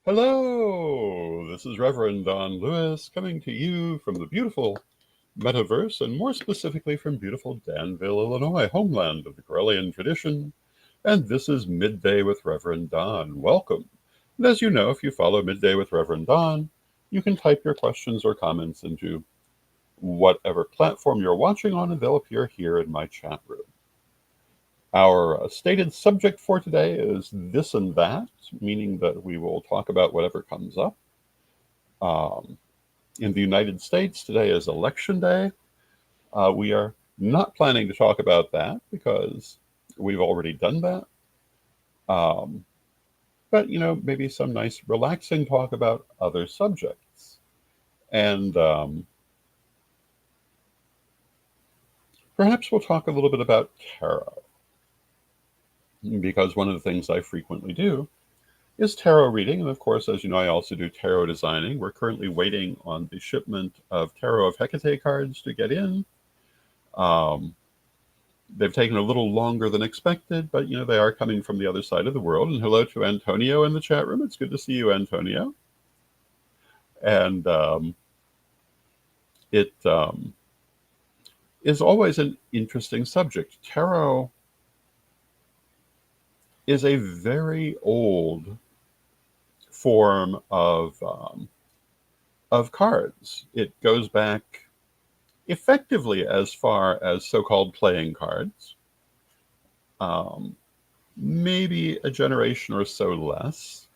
Hello, this is Reverend Don Lewis coming to you from the beautiful metaverse, and more specifically from beautiful Danville, Illinois, homeland of the Corellian tradition. And this is Midday with Reverend Don. Welcome. And as you know, if you follow Midday with Reverend Don, you can type your questions or comments into whatever platform you're watching on, and they'll appear here in my chat room. Our stated subject for today is this and that, meaning that we will talk about whatever comes up. Um, in the United States, today is Election Day. We are not planning to talk about that because we've already done that. Um, but, maybe some nice relaxing talk about other subjects. And perhaps we'll talk a little bit about tarot, because one of the things I frequently do is tarot reading. And of course, as you know, I also do tarot designing. We're currently waiting on the shipment of Tarot of Hecate cards to get in. Um, they've taken a little longer than expected, but they are coming from the other side of the world. And hello to Antonio in the chat room. It's good to see you, Antonio. And it is always an interesting subject. Tarot is a very old form of cards. It goes back effectively as far as so-called playing cards, maybe a generation or so less,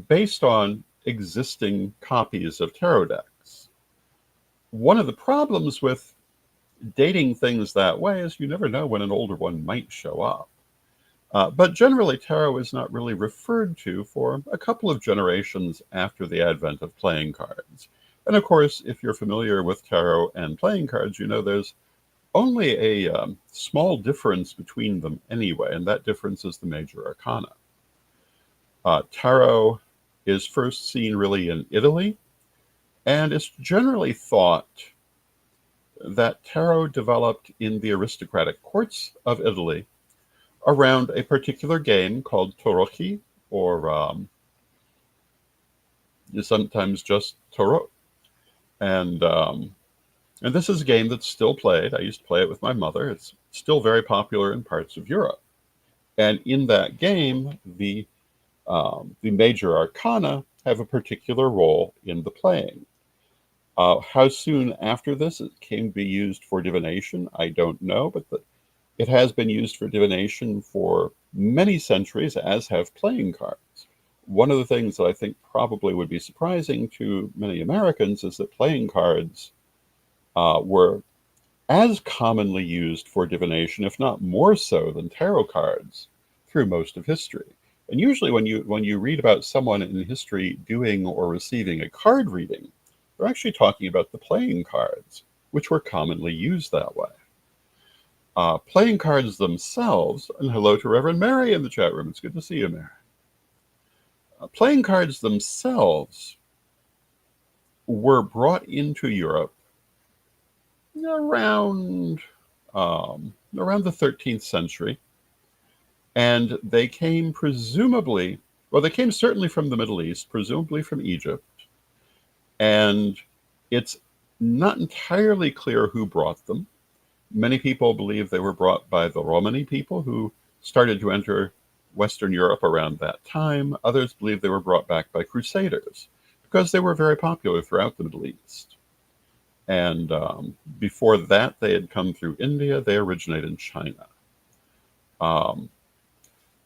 based on existing copies of tarot decks. One of the problems with dating things that way is you never know when an older one might show up. But generally, tarot is not really referred to for a couple of generations after the advent of playing cards. And of course, if you're familiar with tarot and playing cards, you know there's only a small difference between them anyway, and that difference is the major arcana. Tarot is first seen really in Italy, and it's generally thought that tarot developed in the aristocratic courts of Italy around a particular game called Tarocchi, or sometimes just Tarot. And this is a game that's still played. I used to play it with my mother. It's still very popular in parts of Europe. And in that game, the major arcana have a particular role in the playing. How soon after this it came to be used for divination, I don't know, but it has been used for divination for many centuries, as have playing cards. One of the things that I think probably would be surprising to many Americans is that playing cards were as commonly used for divination, if not more so, than tarot cards through most of history. And usually when you read about someone in history doing or receiving a card reading, they're actually talking about the playing cards, which were commonly used that way. Playing cards themselves, and hello to Reverend Mary in the chat room. It's good to see you, Mary. Playing cards themselves were brought into Europe around the 13th century, and they came they came certainly from the Middle East, presumably from Egypt, and it's not entirely clear who brought them. Many people believe they were brought by the Romani people who started to enter Western Europe around that time. Others believe they were brought back by crusaders because they were very popular throughout the Middle East. And before that, they had come through India. They originated in China.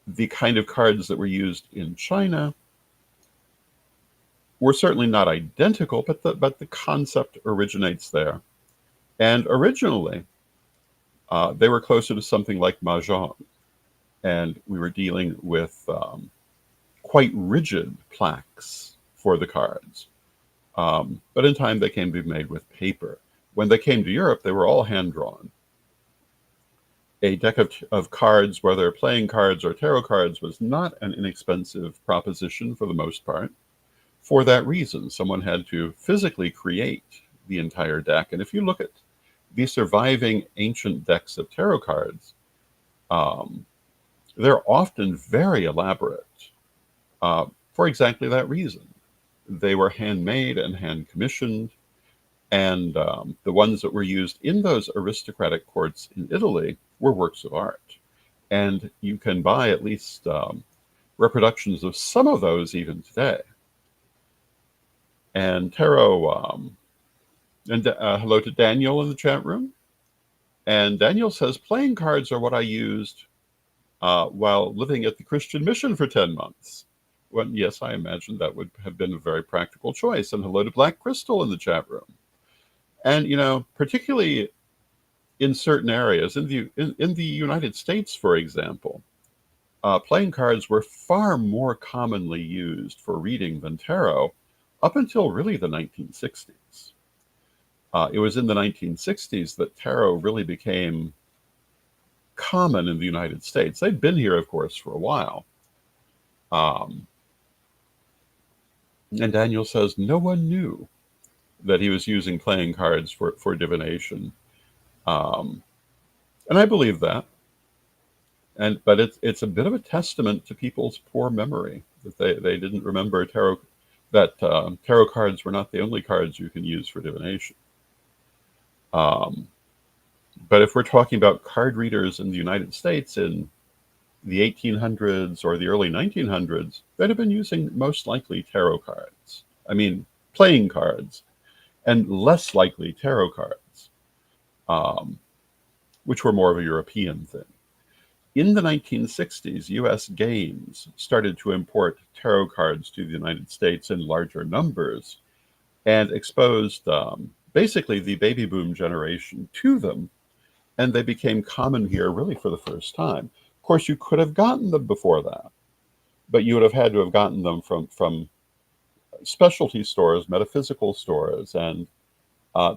The kind of cards that were used in China were certainly not identical, but the concept originates there. And originally, they were closer to something like mahjong, and we were dealing with quite rigid plaques for the cards. But in time, they came to be made with paper. When they came to Europe, they were all hand-drawn. A deck of cards, whether playing cards or tarot cards, was not an inexpensive proposition for the most part. For that reason, someone had to physically create the entire deck. And if you look at the surviving ancient decks of tarot cards, they're often very elaborate. for exactly that reason. They were handmade and hand commissioned, and the ones that were used in those aristocratic courts in Italy were works of art. And you can buy at least reproductions of some of those even today. And tarot, and hello to Daniel in the chat room. And Daniel says, playing cards are what I used while living at the Christian mission for 10 months. Well, yes, I imagine that would have been a very practical choice. And hello to Black Crystal in the chat room. And, particularly in certain areas, in the United States, for example, playing cards were far more commonly used for reading than tarot up until really the 1960s. It was in the 1960s that tarot really became common in the United States. They'd been here, of course, for a while. And Daniel says no one knew that he was using playing cards for divination. And I believe that. But it's a bit of a testament to people's poor memory that they didn't remember tarot, that tarot cards were not the only cards you can use for divination. But if we're talking about card readers in the United States in the 1800s or the early 1900s, they'd have been using most likely tarot cards. I mean, playing cards, and less likely tarot cards, which were more of a European thing. In the 1960s, US games started to import tarot cards to the United States in larger numbers and exposed basically the baby boom generation to them, and they became common here really for the first time. Of course, you could have gotten them before that, but you would have had to have gotten them from specialty stores, metaphysical stores, and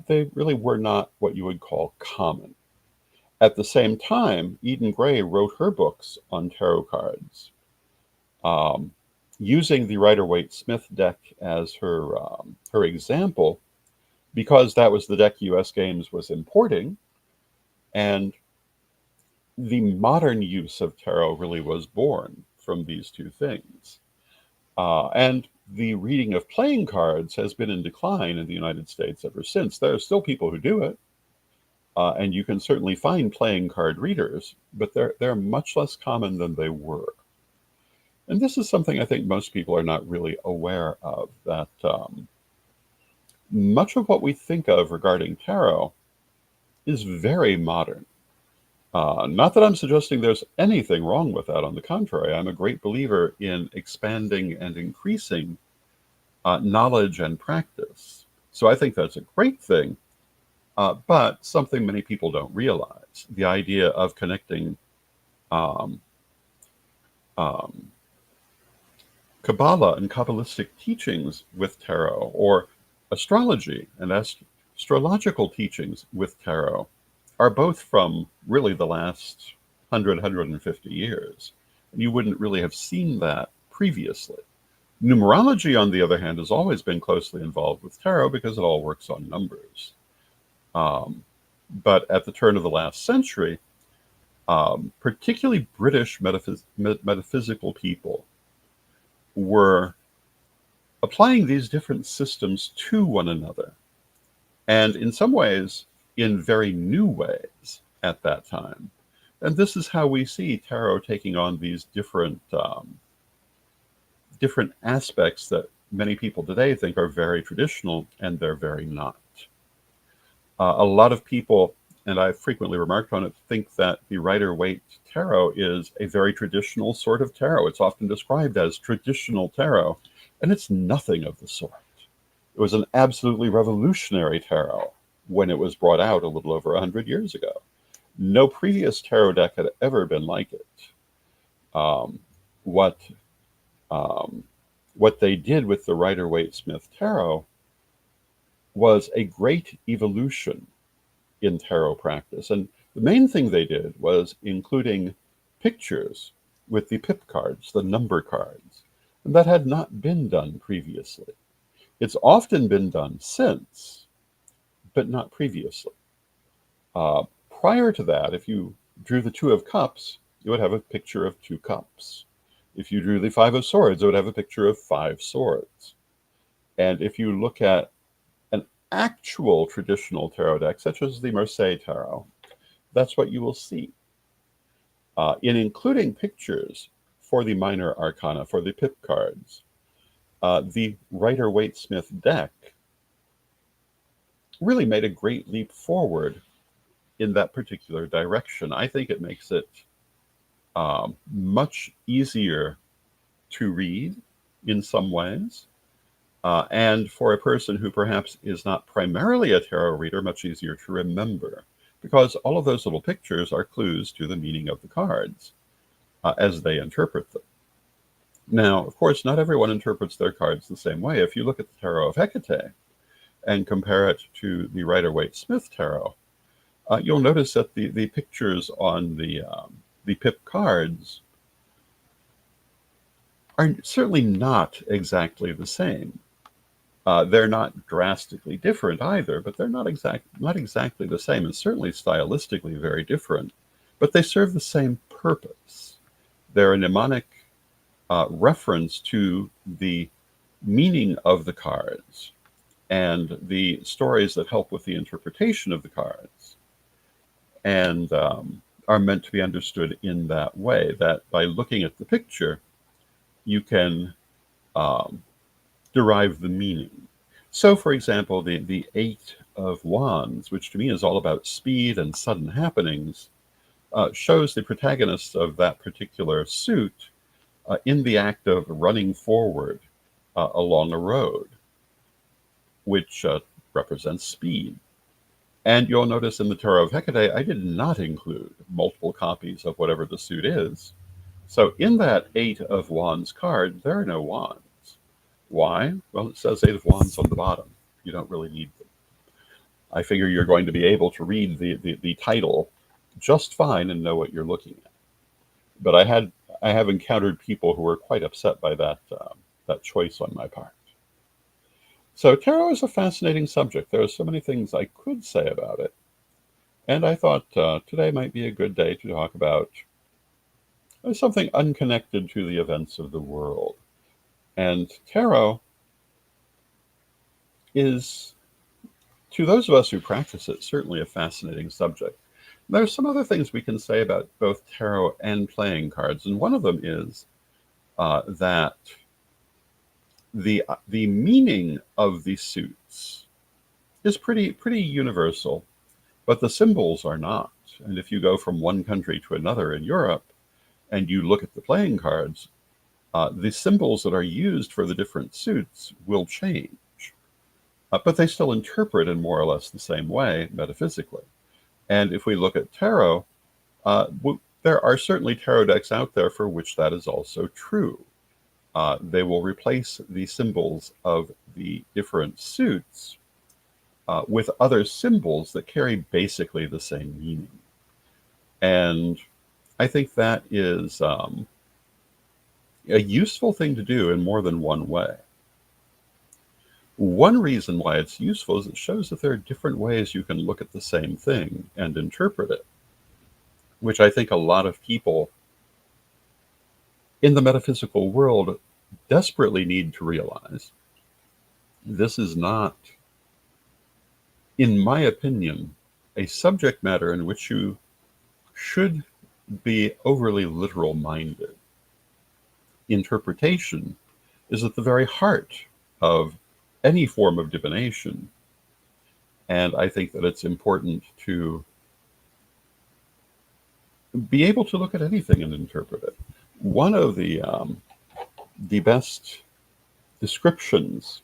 they really were not what you would call common. At the same time, Eden Gray wrote her books on tarot cards, using the Rider-Waite-Smith deck as her example, because that was the deck US Games was importing, and the modern use of tarot really was born from these two things. And the reading of playing cards has been in decline in the United States ever since. There are still people who do it, and you can certainly find playing card readers, but they're much less common than they were. And this is something I think most people are not really aware of, that much of what we think of regarding tarot is very modern. Not that I'm suggesting there's anything wrong with that. On the contrary, I'm a great believer in expanding and increasing knowledge and practice. So I think that's a great thing, but something many people don't realize. The idea of connecting um, Kabbalah and Kabbalistic teachings with tarot, or astrology and astrological teachings with tarot, are both from really the last 150 years. And you wouldn't really have seen that previously. Numerology, on the other hand, has always been closely involved with tarot because it all works on numbers. But at the turn of the last century, particularly British metaphysical people were applying these different systems to one another, and in some ways, in very new ways at that time. And this is how we see tarot taking on these different aspects that many people today think are very traditional, and they're very not. A lot of people, and I've frequently remarked on it, think that the Rider-Waite tarot is a very traditional sort of tarot. It's often described as traditional tarot, and it's nothing of the sort. It was an absolutely revolutionary tarot when it was brought out a little over 100 years ago. No previous tarot deck had ever been like it. What they did with the Rider-Waite-Smith tarot was a great evolution in tarot practice. And the main thing they did was including pictures with the pip cards, the number cards. And that had not been done previously. It's often been done since, but not previously. Prior to that, if you drew the Two of Cups, you would have a picture of two cups. If you drew the Five of Swords, it would have a picture of 5 swords. And if you look at an actual traditional tarot deck, such as the Marseille Tarot, that's what you will see. In including pictures for the minor arcana, for the pip cards, the Rider-Waite-Smith deck really made a great leap forward in that particular direction. I think it makes it much easier to read in some ways. And for a person who perhaps is not primarily a tarot reader, much easier to remember, because all of those little pictures are clues to the meaning of the cards as they interpret them. Now, of course, not everyone interprets their cards the same way. If you look at the Tarot of Hecate and compare it to the Rider-Waite-Smith Tarot, you'll notice that the pictures on the pip cards are certainly not exactly the same. They're not drastically different either, but they're not exactly the same, and certainly stylistically very different. But they serve the same purpose. They're a mnemonic reference to the meaning of the cards and the stories that help with the interpretation of the cards, and are meant to be understood in that way, that by looking at the picture, you can derive the meaning. So, for example, the Eight of Wands, which to me is all about speed and sudden happenings, shows the protagonist of that particular suit in the act of running forward along a road, which represents speed. And you'll notice in the Tarot of Hecate, I did not include multiple copies of whatever the suit is. So in that Eight of Wands card, there are no wands. Why? Well, it says Eight of Wands on the bottom. You don't really need them. I figure you're going to be able to read the title just fine and know what you're looking at. But I have encountered people who were quite upset by that choice on my part. So tarot is a fascinating subject. There are so many things I could say about it. And I thought today might be a good day to talk about something unconnected to the events of the world. And tarot is, to those of us who practice it, certainly a fascinating subject. There are some other things we can say about both tarot and playing cards, and one of them is that the meaning of the suits is pretty universal, but the symbols are not. And if you go from one country to another in Europe and you look at the playing cards, the symbols that are used for the different suits will change, but they still interpret in more or less the same way metaphysically. And if we look at tarot, there are certainly tarot decks out there for which that is also true. They will replace the symbols of the different suits with other symbols that carry basically the same meaning. And I think that is a useful thing to do in more than one way. One reason why it's useful is it shows that there are different ways you can look at the same thing and interpret it, which I think a lot of people in the metaphysical world desperately need to realize. This is not, in my opinion, a subject matter in which you should be overly literal-minded. Interpretation is at the very heart of any form of divination, and I think that it's important to be able to look at anything and interpret it. One of the best descriptions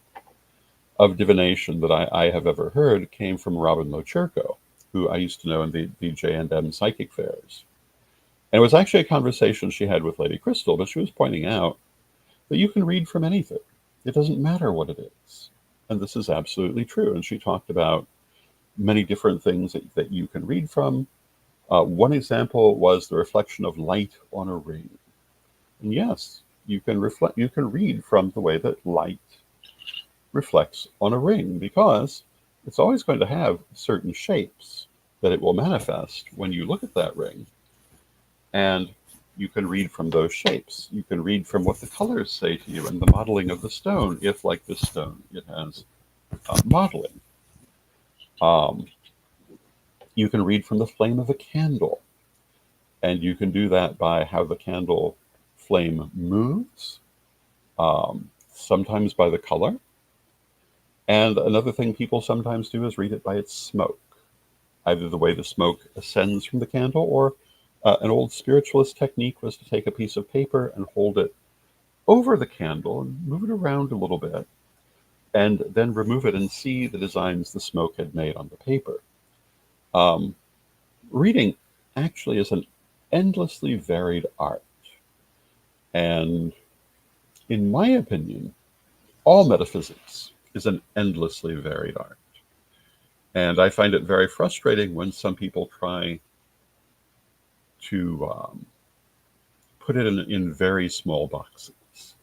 of divination that I have ever heard came from Robin Locherko, who I used to know in the J&M psychic fairs. And it was actually a conversation she had with Lady Crystal, but she was pointing out that you can read from anything. It doesn't matter what it is. And this is absolutely true. And she talked about many different things that you can read from. One example was the reflection of light on a ring. And yes, you can read from the way that light reflects on a ring, because it's always going to have certain shapes that it will manifest when you look at that ring. And you can read from those shapes. You can read from what the colors say to you and the modeling of the stone, if, like this stone, it has modeling. Um, you can read from the flame of a candle, and you can do that by how the candle flame moves, sometimes by the color. And another thing people sometimes do is read it by its smoke, either the way the smoke ascends from the candle, or an old spiritualist technique was to take a piece of paper and hold it over the candle and move it around a little bit, and then remove it and see the designs the smoke had made on the paper. Um, Reading actually is an endlessly varied art. And in my opinion, all metaphysics is an endlessly varied art. And I find it very frustrating when some people try to put it in very small boxes.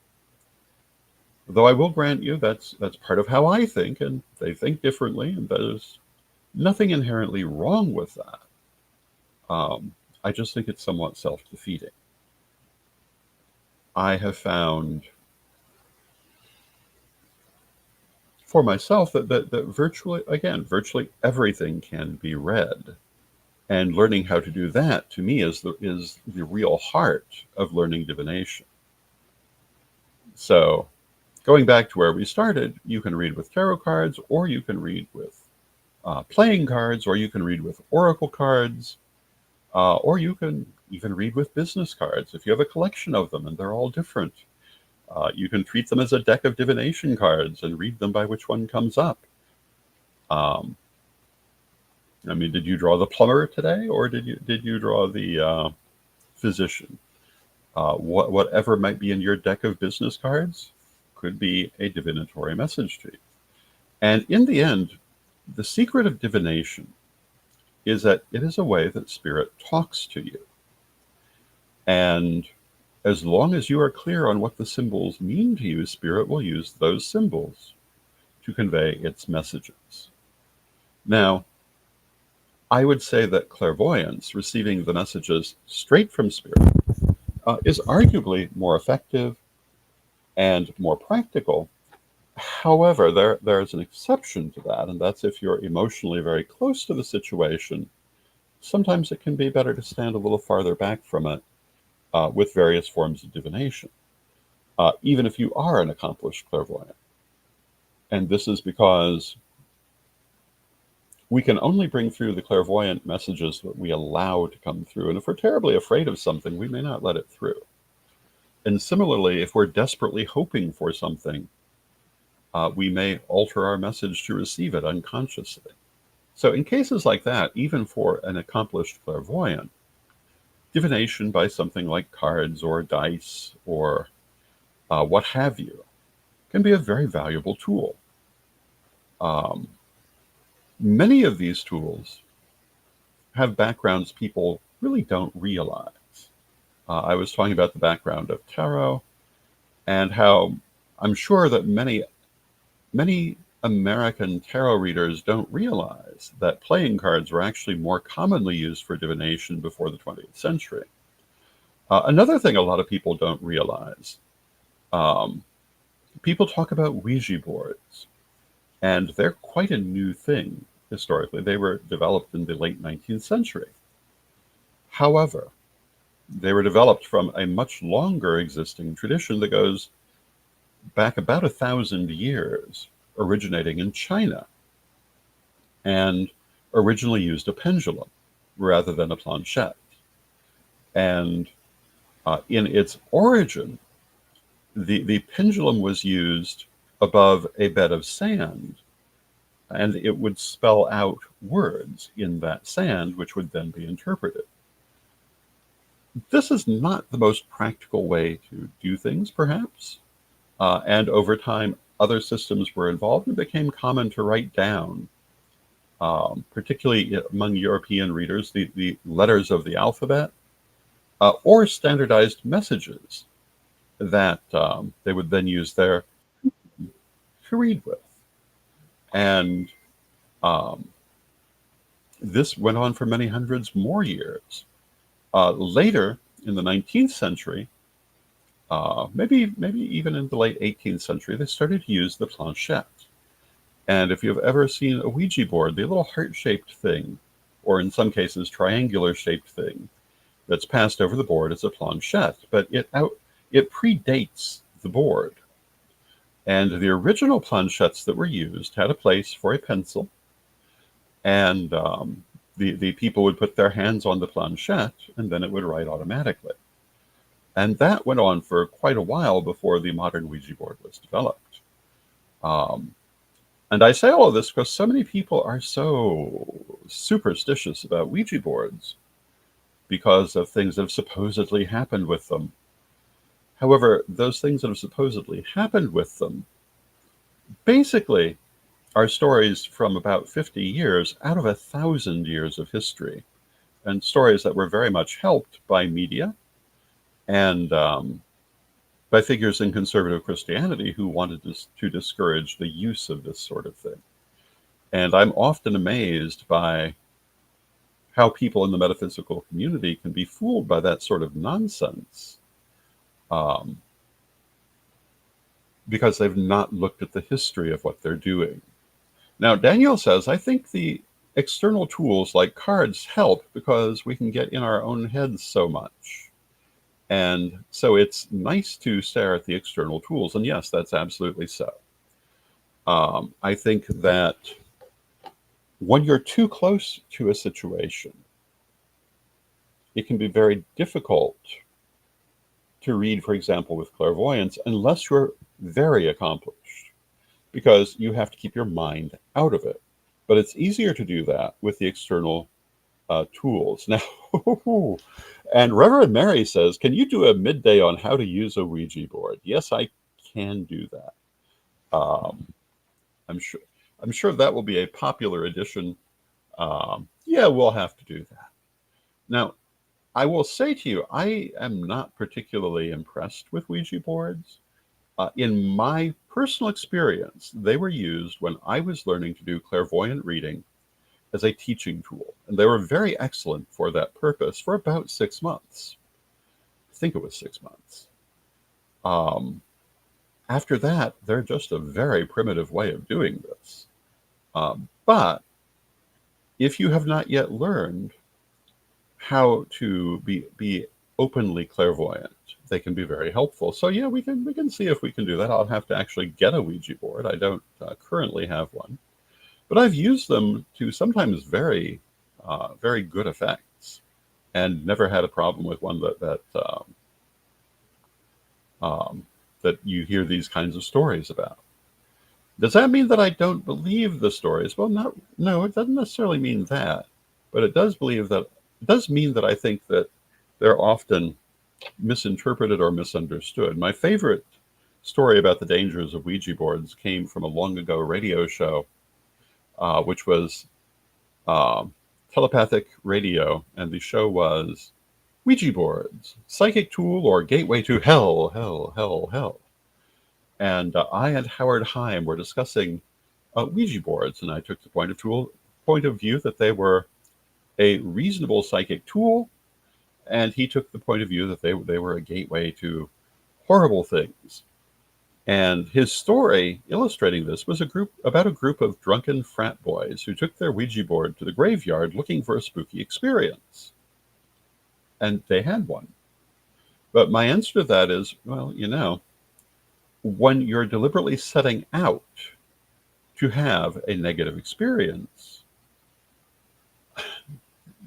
Though I will grant you that's part of how I think, and they think differently, and there's nothing inherently wrong with that. I just think it's somewhat self-defeating. I have found for myself that virtually everything can be read. And learning how to do that, to me, is the real heart of learning divination. So, going back to where we started, you can read with tarot cards, or you can read with playing cards, or you can read with oracle cards, or you can even read with business cards if you have a collection of them and they're all different. You can treat them as a deck of divination cards and read them by which one comes up. Um, I mean, did you draw the plumber today, or did you draw the physician? Whatever might be in your deck of business cards could be a divinatory message to you. And in the end, the secret of divination is that it is a way that spirit talks to you. And as long as you are clear on what the symbols mean to you, spirit will use those symbols to convey its messages. Now, I would say that clairvoyance, receiving the messages straight from spirit, is arguably more effective and more practical. However, there's an exception to that, and that's if you're emotionally very close to the situation. Sometimes it can be better to stand a little farther back from it with various forms of divination, even if you are an accomplished clairvoyant. And this is because we can only bring through the clairvoyant messages that we allow to come through. And if we're terribly afraid of something, we may not let it through. And similarly, if we're desperately hoping for something, we may alter our message to receive it unconsciously. So in cases like that, even for an accomplished clairvoyant, divination by something like cards or dice or what have you can be a very valuable tool. Um, Many of these tools have backgrounds people really don't realize. I was talking about the background of tarot and how I'm sure that many American tarot readers don't realize that playing cards were actually more commonly used for divination before the 20th century. Another thing a lot of people don't realize, um, people talk about Ouija boards, and they're quite a new thing historically. They were developed in the late 19th century. However, they were developed from a much longer existing tradition that goes back about 1,000 years, originating in China, and originally used a pendulum rather than a planchette. And in its origin, the pendulum was used above a bed of sand, and it would spell out words in that sand, which would then be interpreted. This is not the most practical way to do things, perhaps. And over time, other systems were involved and it became common to write down, particularly among European readers, the letters of the alphabet or standardized messages that they would then use there to read with. And um, this went on for many hundreds more years. Later, in the 19th century, maybe even in the late 18th century, they started to use the planchette. And if you've ever seen a Ouija board, the little heart-shaped thing, or in some cases triangular-shaped thing, that's passed over the board is a planchette, but it predates the board. And the original planchettes that were used had a place for a pencil, and the people would put their hands on the planchette, and then it would write automatically. And that went on for quite a while before the modern Ouija board was developed. Um, and I say all of this because so many people are so superstitious about Ouija boards because of things that have supposedly happened with them. However, those things that have supposedly happened with them basically are stories from about 50 years out of 1,000 years of history, and stories that were very much helped by media and by figures in conservative Christianity who wanted to discourage the use of this sort of thing. And I'm often amazed by how people in the metaphysical community can be fooled by that sort of nonsense, um, because they've not looked at the history of what they're doing. Now, Daniel says, I think the external tools like cards help because we can get in our own heads so much. And so it's nice to stare at the external tools. And yes, that's absolutely so. I think that when you're too close to a situation, it can be very difficult to read, for example, with clairvoyance, unless you're very accomplished, because you have to keep your mind out of it. But it's easier to do that with the external tools. Now, and Reverend Mary says, can you do a midday on how to use a Ouija board? Yes, I can do that. Um, I'm sure. I'm sure that will be a popular edition. Yeah, we'll have to do that. Now, I will say to you, I am not particularly impressed with Ouija boards. In my personal experience, they were used when I was learning to do clairvoyant reading as a teaching tool, and they were very excellent for that purpose for about 6 months. I think it was 6 months. Um, After that, they're just a very primitive way of doing this. But if you have not yet learned how to be openly clairvoyant, they can be very helpful. So yeah, we can see if we can do that. I'll have to actually get a Ouija board. I don't currently have one, but I've used them to sometimes very good effects, and never had a problem with one that you hear these kinds of stories about. Does that mean that I don't believe the stories? Well, no, it doesn't necessarily mean that, but it does mean that I think that they're often misinterpreted or misunderstood. My favorite story about the dangers of Ouija boards came from a long ago radio show, which was uh, telepathic radio, and the show was Ouija boards, psychic tool or gateway to hell, hell, hell, hell. And I and Howard Heim were discussing Ouija boards, and I took the point of view that they were a reasonable psychic tool, and he took the point of view that they were a gateway to horrible things. And his story illustrating this was about a group of drunken frat boys who took their Ouija board to the graveyard looking for a spooky experience. And they had one. But my answer to that is, well, when you're deliberately setting out to have a negative experience,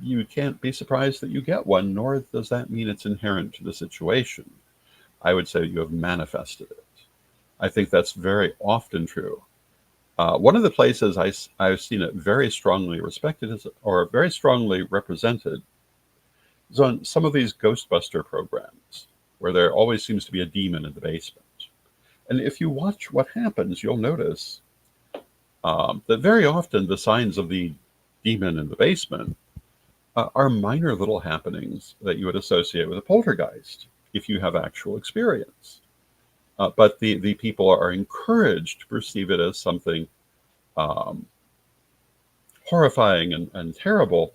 you can't be surprised that you get one, nor does that mean it's inherent to the situation. I would say you have manifested it. I think that's very often true. One of the places I've seen it very strongly respected or very strongly represented is on some of these Ghostbuster programs, where there always seems to be a demon in the basement. And if you watch what happens, you'll notice that very often the signs of the demon in the basement are minor little happenings that you would associate with a poltergeist if you have actual experience. But the people are encouraged to perceive it as something um, horrifying and terrible,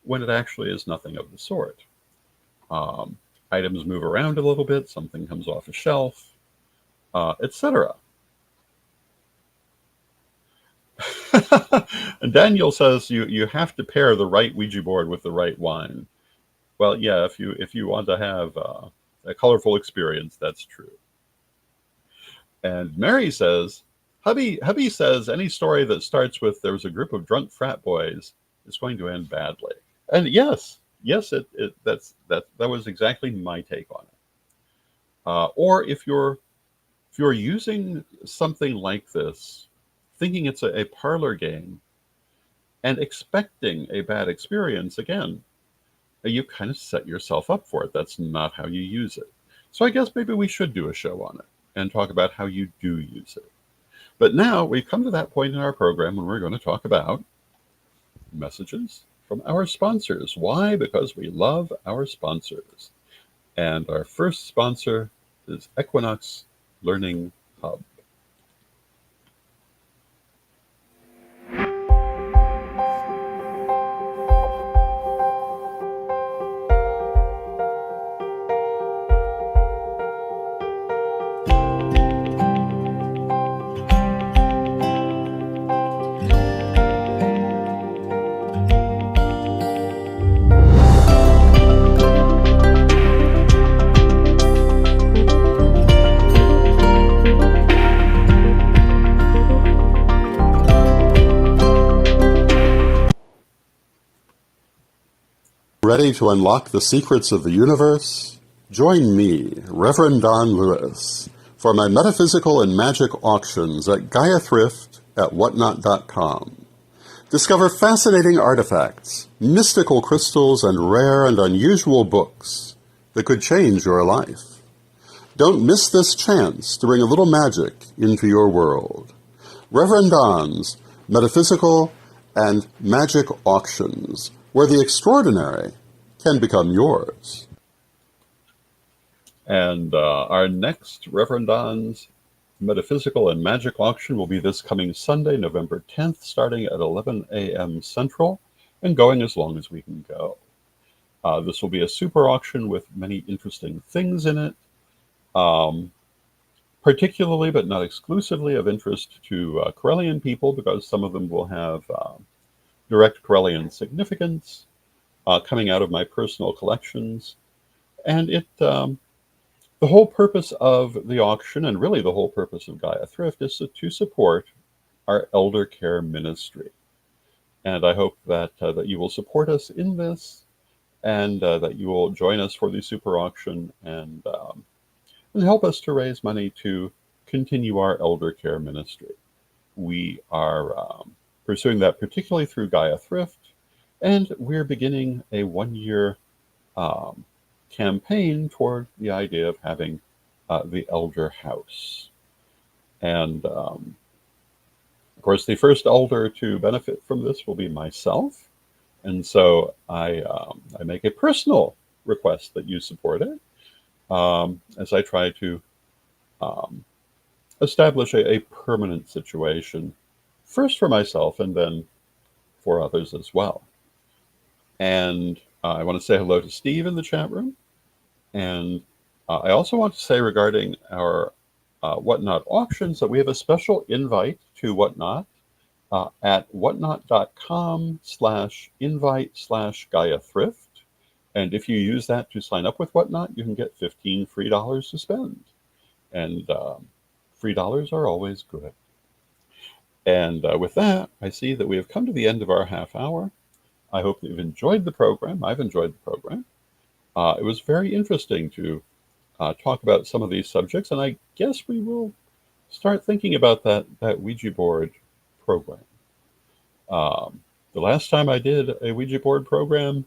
when it actually is nothing of the sort. items move around a little bit, something comes off a shelf, etc. And Daniel says you have to pair the right Ouija board with the right wine. Well, yeah, if you want to have a colorful experience, that's true. And Mary says, hubby says any story that starts with there was a group of drunk frat boys is going to end badly. And yes, that was exactly my take on it. Or if you're using something like this, thinking it's a parlor game and expecting a bad experience, again, you kind of set yourself up for it. That's not how you use it. So I guess maybe we should do a show on it and talk about how you do use it. But now we've come to that point in our program when we're going to talk about messages from our sponsors. Why? Because we love our sponsors. And our first sponsor is Equinox Learning Hub. Ready to unlock the secrets of the universe? Join me, Rev Don Lewis, for my metaphysical and magic auctions at Gaia Thrift at whatnot.com. Discover fascinating artifacts, mystical crystals, and rare and unusual books that could change your life. Don't miss this chance to bring a little magic into your world. Rev Don's Metaphysical and Magic Auctions, where the extraordinary can become yours. And our next Rev Don's Metaphysical and Magic Auction will be this coming Sunday, November 10th, starting at 11 a.m. Central and going as long as we can go. This will be a super auction with many interesting things in it, particularly but not exclusively of interest to Corellian people, because some of them will have direct Corellian significance coming out of my personal collections. And the whole purpose of the auction, and really the whole purpose of Gaia Thrift, is to support our elder care ministry. And I hope that you will support us in this, and that you will join us for the super auction and help us to raise money to continue our elder care ministry. We are pursuing that particularly through Gaia Thrift, and we're beginning a one-year campaign toward the idea of having the elder house. And of course, the first elder to benefit from this will be myself. And so I make a personal request that you support it as I try to establish a permanent situation, first for myself and then for others as well. And I want to say hello to Steve in the chat room. And I also want to say regarding our Whatnot auctions that we have a special invite to Whatnot at whatnot.com/invite/Gaia Thrift. And if you use that to sign up with Whatnot, you can get $15 free to spend. And free dollars are always good. And with that, I see that we have come to the end of our half hour. I hope that you've enjoyed the program. I've enjoyed the program. It was very interesting to talk about some of these subjects, and I guess we will start thinking about that Ouija board program. The last time I did a Ouija board program,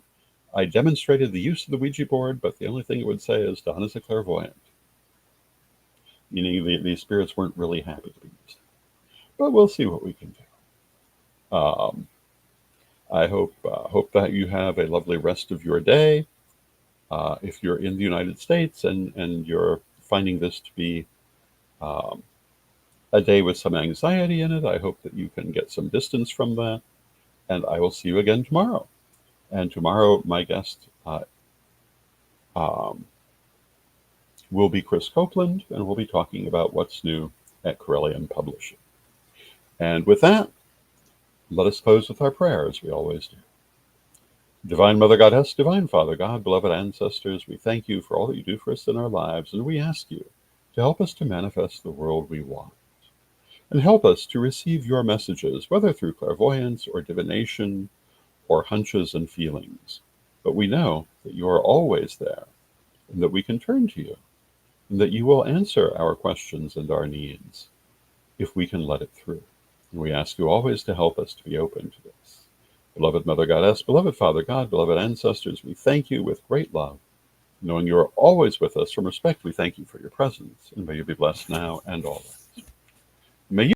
I demonstrated the use of the Ouija board, but the only thing it would say is Don is a clairvoyant, meaning the spirits weren't really happy to be used. But we'll see what we can do. I hope that you have a lovely rest of your day. If you're in the United States and you're finding this to be a day with some anxiety in it, I hope that you can get some distance from that. And I will see you again tomorrow. And tomorrow, my guest will be Chris Copeland, and we'll be talking about what's new at Corellian Publishing. And with that, let us close with our prayer, as we always do. Divine Mother Goddess, Divine Father God, beloved ancestors, we thank you for all that you do for us in our lives, and we ask you to help us to manifest the world we want. And help us to receive your messages, whether through clairvoyance or divination or hunches and feelings. But we know that you are always there, and that we can turn to you, and that you will answer our questions and our needs if we can let it through. And we ask you always to help us to be open to this. Beloved Mother Goddess, beloved Father God, beloved ancestors, we thank you with great love. Knowing you are always with us, from respect, we thank you for your presence, and may you be blessed now and always. May you